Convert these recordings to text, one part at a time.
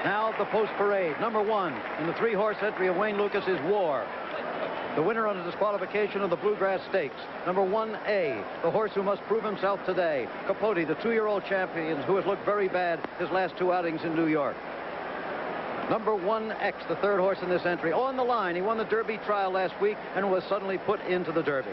Now the post parade. Number 1 in the 3-horse entry of Wayne Lucas is War, the winner on a disqualification of the Bluegrass Stakes. Number 1A, the horse who must prove himself today, Capote, the 2-year-old champion who has looked very bad his last 2 outings in New York. Number 1X, the 3rd horse in this entry. On the line, he won the Derby trial last week and was suddenly put into the Derby.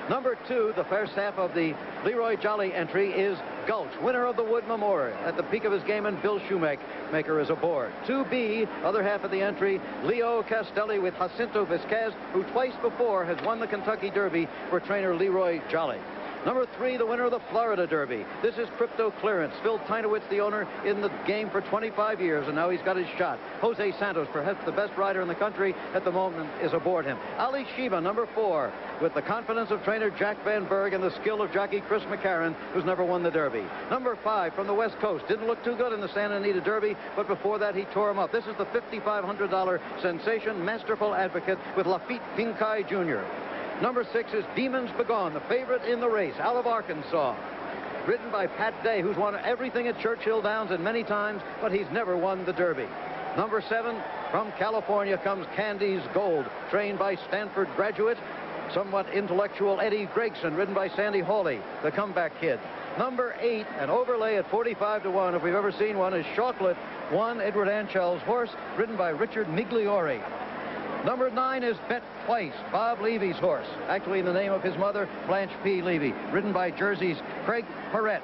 Number 2, the first half of the Leroy Jolly entry, is Gulch, winner of the Wood Memorial, at the peak of his game, and Bill Shoemaker is aboard. 2B, other half of the entry, Leo Castelli with Jacinto Vizquez, who twice before has won the Kentucky Derby for trainer Leroy Jolly. Number 3, the winner of the Florida Derby. This is Crypto Clearance. Phil Tynowitz, the owner, in the game for 25 years, and now he's got his shot. Jose Santos, perhaps the best rider in the country at the moment, is aboard him. Alysheba, number 4, with the confidence of trainer Jack Van Berg and the skill of jockey Chris McCarron, who's never won the Derby. Number 5, from the West Coast, didn't look too good in the Santa Anita Derby, but before that he tore him up. This is the $5,500 sensation, Masterful Advocate, with Lafitte Pinkai Jr. Number 6 is Demons Begone, the favorite in the race, out of Arkansas, ridden by Pat Day, who's won everything at Churchill Downs and many times, but he's never won the Derby. Number 7, from California comes Candy's Gold, trained by Stanford graduate, somewhat intellectual Eddie Gregson, ridden by Sandy Hawley, the comeback kid. Number 8, an overlay at 45 to 1, if we've ever seen one, is Chocolate, Edward Anchel's horse, ridden by Richard Migliori. Number 9 is Bet Twice, Bob Levy's horse, actually in the name of his mother, Blanche P. Levy, ridden by Jersey's Craig Perrette.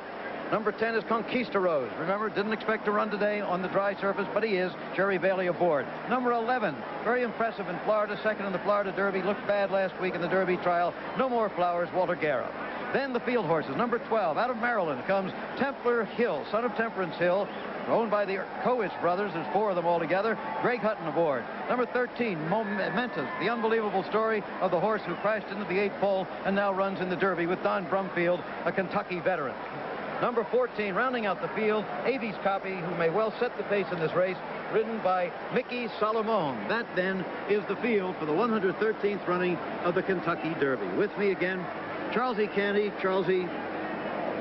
Number 10 is Conquistadors. Remember, didn't expect to run today on the dry surface, but he is. Jerry Bailey aboard. Number 11, very impressive in Florida, 2nd in the Florida Derby, looked bad last week in the Derby trial. No More Flowers, Walter Guerra. Then the field horses. Number 12, out of Maryland comes Templar Hill, son of Temperance Hill, owned by the Cohitz brothers. There's 4 of them altogether. Greg Hutton aboard. Number 13, Momentous, the unbelievable story of the horse who crashed into the 8th pole and now runs in the Derby with Don Brumfield, a Kentucky veteran. Number 14, rounding out the field, Avies Copy, who may well set the pace in this race, ridden by Mickey Solomon. That, then, is the field for the 113th running of the Kentucky Derby. With me again, Charles E. Candy. Charles E.,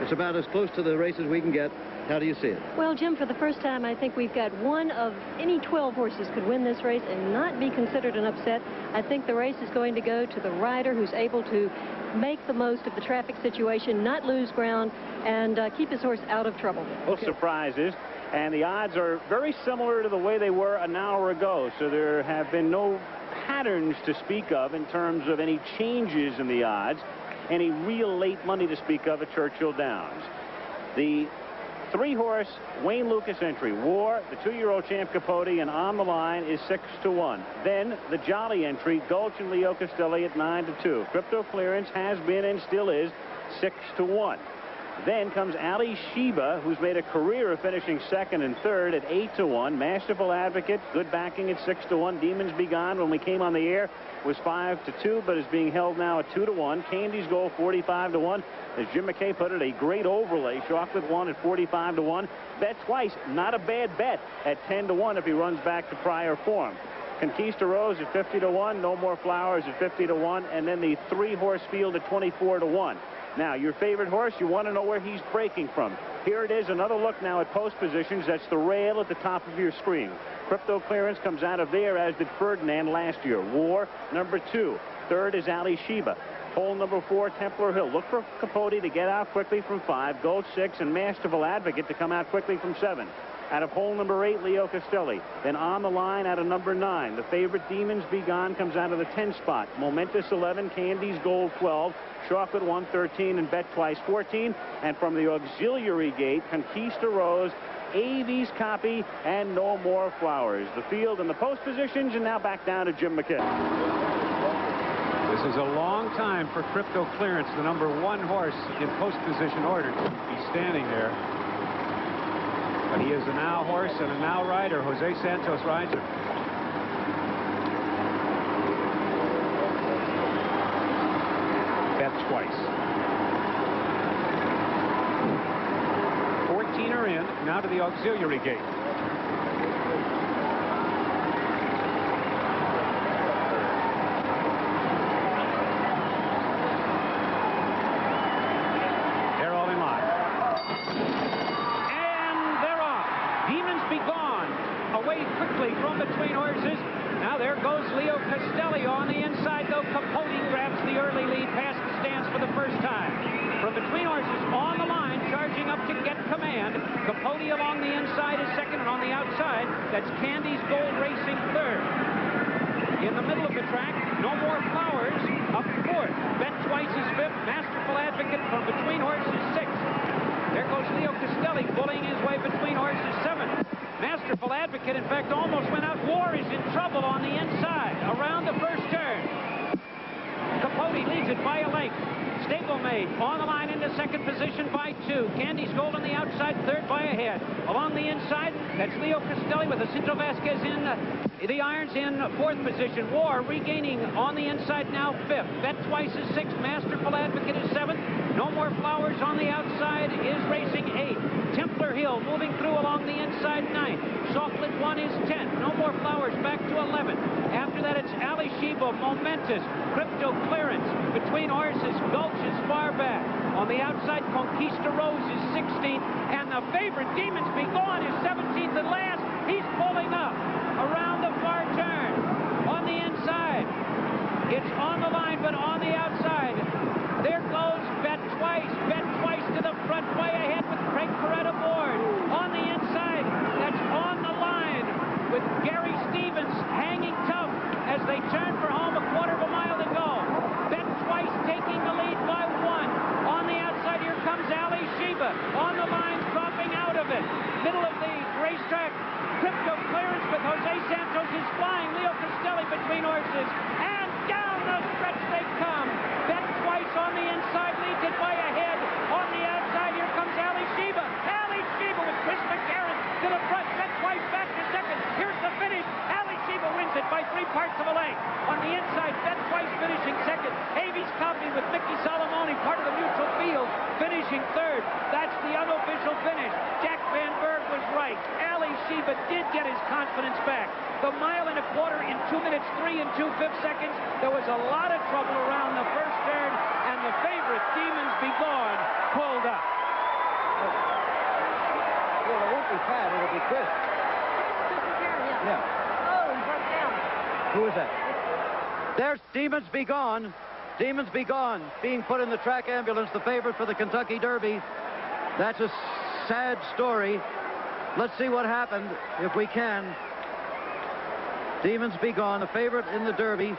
it's about as close to the race as we can get. How do you see it? Well, Jim, for the first time, I think we've got one of any 12 horses could win this race and not be considered an upset. I think the race is going to go to the rider who's able to make the most of the traffic situation, not lose ground, and keep his horse out of trouble. Both surprises, and the odds are very similar to the way they were an hour ago, so there have been no patterns to speak of in terms of any changes in the odds, any real late money to speak of at Churchill Downs. The 3-horse Wayne Lucas entry, War, the 2-year-old champ Capote, and On the Line is 6 to 1. Then the Jolly entry, Gulch and Leo Castelli at 9 to 2. Crypto Clearance has been and still is 6 to 1. Then comes Alysheba, who's made a career of finishing 2nd and 3rd at 8 to 1. Masterful Advocate, good backing at 6 to 1. Demons Begone, when we came on the air, was 5 to 2, but is being held now at 2 to 1. Candy's Goal 45 to 1. As Jim McKay put it, a great overlay. Chocolate won at 45 to 1. Bet Twice, not a bad bet at 10 to 1 if he runs back to prior form. Conquistadors at 50 to 1. No More Flowers at 50 to 1. And then the 3-horse field at 24 to 1. Now, your favorite horse, you want to know where he's breaking from. Here it is, another look now at post positions. That's the rail at the top of your screen. Crypto Clearance comes out of there, as did Ferdinand last year. War, number 2. 3rd is Alysheba. Hole number 4, Templar Hill. Look for Capote to get out quickly from 5. Gold 6, and Masterful Advocate to come out quickly from 7. Out of hole number 8, Leo Castelli. Then On the Line out of number 9. The favorite Demons Begone comes out of the 10 spot. Momentous 11, Candy's Gold 12. Chocolate 113 and Bet Twice 14. And from the auxiliary gate, Conquistadors, Avies Copy, and No More Flowers. The field and the post positions, and now back down to Jim McKay. This is a long time for Crypto Clearance, the number 1 horse in post position order, to be standing there. But he is a now horse and a now rider. Jose Santos rides him. Bet Twice. 14 are in. Now to the auxiliary gate. They're all in line. And they're off. Demons Begone away between horses. Now there goes Leo Castelli on the inside, though. Capote grabs the early lead past the stands for the first time. From between horses on the line, charging up to get command. Capote along the inside is second, and on the outside, that's Candy's Gold Racing third. In the middle of the track, No More Flowers up fourth. Bet Twice is fifth. Masterful Advocate from between horses sixth. There goes Leo Castelli bullying his way between horses seventh. Masterful Advocate, in fact, almost went out. War is in trouble on the inside around the first turn. Capote leads it by a length. Stablemate on the line into second position by 2. Candy's Gold on the outside, third by a head. Along the inside, that's Leo Castelli with Jacinto Vasquez in the irons in fourth position. War regaining on the inside now fifth. Bet Twice is sixth. Masterful Advocate is seventh. No More Flowers on the outside is racing eighth. Templar Hill moving through along the inside ninth. Softlit 1 is 10th. No More Flowers back to 11th. After that, it's Alysheba, Momentous, Crypto Clearance. Between horses, Gulch is far back. On the outside, Conquista Rose is 16th. And the favorite, Demons Be Gone, is 17th and last. He's pulling up around the far turn. On the inside, it's on the line, but on the outside, there goes Bet Twice. Bet Twice to the front, way ahead with Craig Perret aboard. On the inside, that's on the line with Gary Stevens hanging tough as they turn for home, a quarter of a mile to go. Bet Twice taking the lead by 1. On the outside, here comes Alysheba. On the line, dropping out of it. Middle of the racetrack, Crypto Clearance with Jose Santos is flying. Leo Castelli between horses. And down the stretch they come. Bet Twice on the inside, leads it by a head. On the outside, here comes Alysheba. Alysheba with Chris McCarron to the front. Bet Twice back to second. Here's the finish. Alysheba wins it by 3 parts of a length. On the inside, Bet Twice finishing second. Avies Coffey with Mickey Solomoni, part of the neutral field, finishing third. That's the unofficial finish. Jack Van Berg was right. Alysheba did get his confidence back. The mile and a quarter in 2 minutes 3 and 2/5 seconds. There was a lot of trouble around the first turn, and the favorite, Demons Be Gone, pulled up. Well, it won't be Pat, it'll be Chris. Yeah. Oh, he broke down. Who is that? There's Demons Be Gone. Demons Be Gone being put in the track ambulance, the favorite for the Kentucky Derby. That's a sad story. Let's see what happened, if we can. Demons Be Gone, the favorite in the Derby.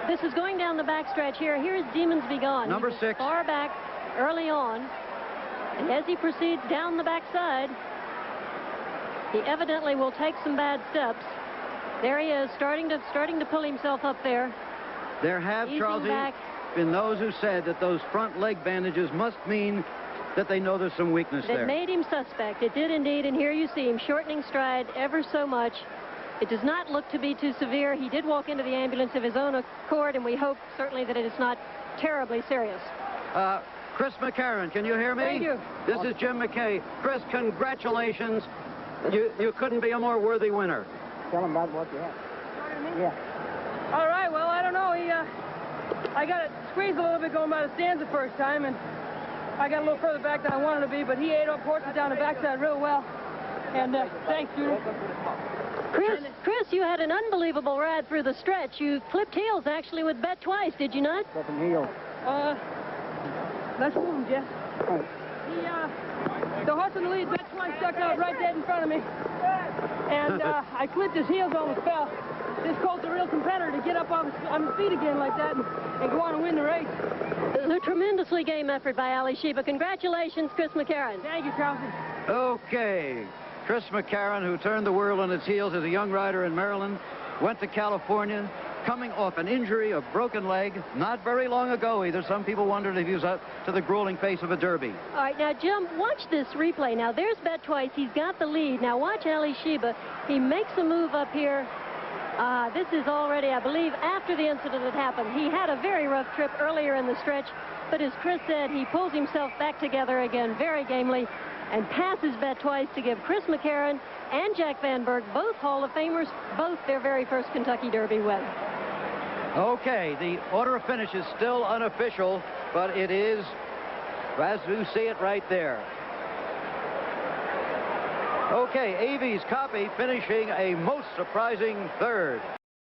This is going down the backstretch here. Here's Demons Be Gone. Number He was 6. Far back early on. And as he proceeds down the backside, he evidently will take some bad steps. There he is, starting to pull himself up there. There have, Easing Charles, back. been those who said that those front leg bandages must mean that they know there's some weakness It there. made him suspect. It did indeed, and here you see him shortening stride ever so much. It does not look to be too severe. He did walk into the ambulance of his own accord, and we hope certainly that it is not terribly serious. Chris McCarron, can you hear me? Thank you. This is Jim McKay. Chris, congratulations. You couldn't be a more worthy winner. Tell him about what you have. Yeah. All right, well, I don't know. I got it squeezed a little bit going by the stands the first time, and I got a little further back than I wanted to be, but he ate up horses down the backside real well. And thanks, Judy. Chris, you had an unbelievable ride through the stretch. You flipped heels, actually, with Bet Twice, did you not? Flipping heel. Let's move him, Jeff. Right. The horse in the lead, Bet Twice, stuck out right dead in front of me. And I clipped his heels, almost fell. This colt's a real competitor to get up on his feet again like that and go on and win the race. A tremendously game effort by Alysheba. Congratulations, Chris McCarron. Thank you, Charleston. Okay. Chris McCarron, who turned the world on its heels as a young rider in Maryland, went to California, coming off an injury, a broken leg, not very long ago either. Some people wondered if he was up to the grueling pace of a Derby. All right, now, Jim, watch this replay. Now, there's Bet Twice. He's got the lead. Now, watch Alysheba. He makes a move up here. This is already, I believe, after the incident had happened. He had a very rough trip earlier in the stretch, but as Chris said, he pulls himself back together again very gamely and passes Bet Twice to give Chris McCarron and Jack Van Berg, both Hall of Famers, both their very first Kentucky Derby win. Okay, the order of finish is still unofficial, but it is, as you see it right there. Okay, Avy's Copy finishing a most surprising third.